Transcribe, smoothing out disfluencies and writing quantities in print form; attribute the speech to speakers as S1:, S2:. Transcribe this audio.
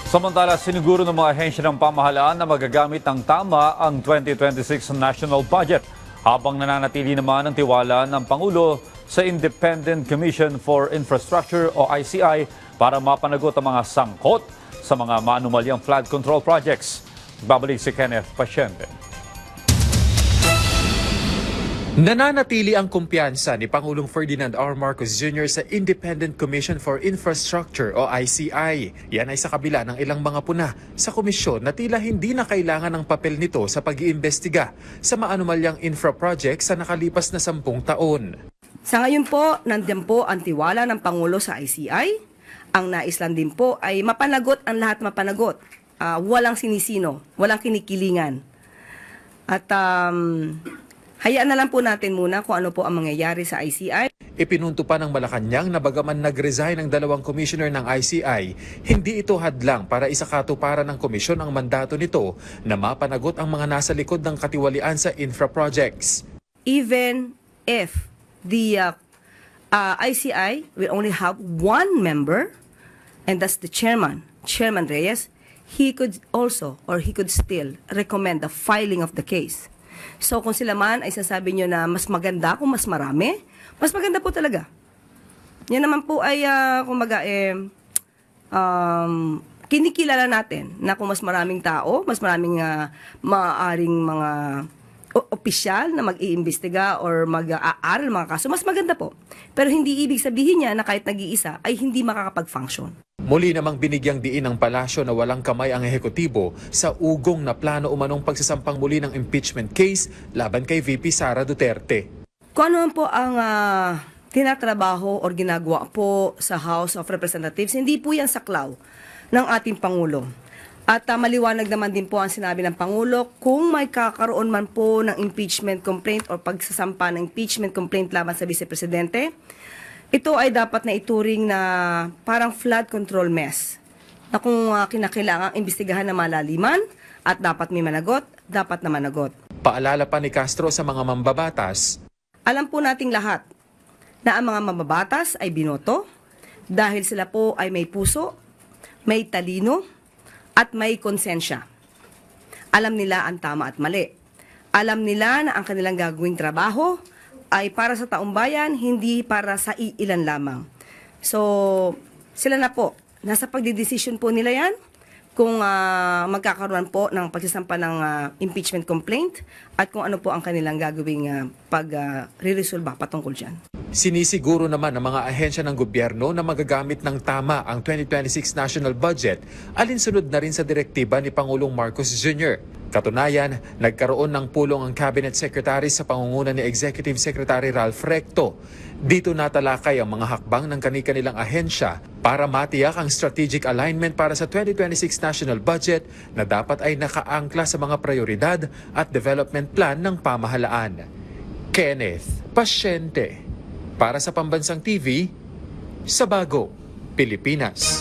S1: Samantala, siniguro ng mga ahensya ng pamahalaan na magagamit ng tama ang 2026 national budget habang nananatili naman ang tiwala ng Pangulo sa Independent Commission for Infrastructure o ICI para mapanagot ang mga sangkot sa mga maanumalyang flood control projects. Babalik si Kenneth Pasyente.
S2: Nananatili ang kumpiyansa ni Pangulong Ferdinand R. Marcos Jr. sa Independent Commission for Infrastructure o ICI. Yan ay sa kabila ng ilang mga puna sa komisyon na tila hindi na kailangan ng papel nito sa pag-iimbestiga sa maanumalyang infra projects sa nakalipas na 10 taon.
S3: Sa ngayon po, nandiyan po ang tiwala ng Pangulo sa ICI. Ang nais lang din po ay mapanagot ang lahat mapanagot. Walang sinisino, walang kinikilingan. At hayaan na lang po natin muna kung ano po ang mangyayari sa ICI.
S2: Ipinunto pa ng Malacanang na bagaman nag-resign ang 2 commissioner ng ICI, hindi ito hadlang para isakatuparan ng komisyon ang mandato nito na mapanagot ang mga nasa likod ng katiwalian sa infra projects.
S3: Even if the ICI will only have one member, and that's the chairman, Chairman Reyes, he could also or he could still recommend the filing of the case. So kung sila man ay sasabi nyo na mas maganda kung mas marami, mas maganda po talaga. Yan naman po ay kinikilala natin na kung mas maraming tao, mas maraming maaaring mga opisyal na mag-iimbestiga or mag-aaral mga kaso, mas maganda po. Pero hindi ibig sabihin niya na kahit nag-iisa ay hindi makakapag-function.
S2: Muli namang binigyang diin ng palasyo na walang kamay ang ehekutibo sa ugong na plano umanong pagsasampang muli ng impeachment case laban kay VP Sara Duterte.
S3: Kung ano po ang tinatrabaho o ginagawa po sa House of Representatives, hindi po yan saklaw ng ating Pangulo. At maliwanag naman din po ang sinabi ng Pangulo kung may kakaroon man po ng impeachment complaint o pagsasampa ng impeachment complaint laban sa Vice Presidente, ito ay dapat na ituring na parang flood control mess na kung kinakailangang imbestigahan na malaliman at dapat may managot, dapat na managot.
S2: Paalala pa ni Castro sa mga mambabatas.
S3: Alam po nating lahat na ang mga mambabatas ay binoto dahil sila po ay may puso, may talino, at may konsensya. Alam nila ang tama at mali. Alam nila na ang kanilang gagawing trabaho ay para sa taong bayan, hindi para sa ilan lamang. So, sila na po. Nasa pagdidesisyon po nila yan kung magkakaroon po ng pagsasampa ng impeachment complaint at kung ano po ang kanilang gagawing pag-re-resolve patungkol dyan.
S2: Sinisiguro naman ng mga ahensya ng gobyerno na magagamit ng tama ang 2026 national budget alinsunod na rin sa direktiba ni Pangulong Marcos Jr. Katunayan, nagkaroon ng pulong ang Cabinet Secretary sa pangunguna ni Executive Secretary Ralph Recto. Dito natalakay ang mga hakbang ng kani-kanilang ahensya para matiyak ang strategic alignment para sa 2026 national budget na dapat ay nakaangkla sa mga prioridad at development plan ng pamahalaan. Kenneth Pasyente para sa Pambansang TV, sa Bagong Pilipinas.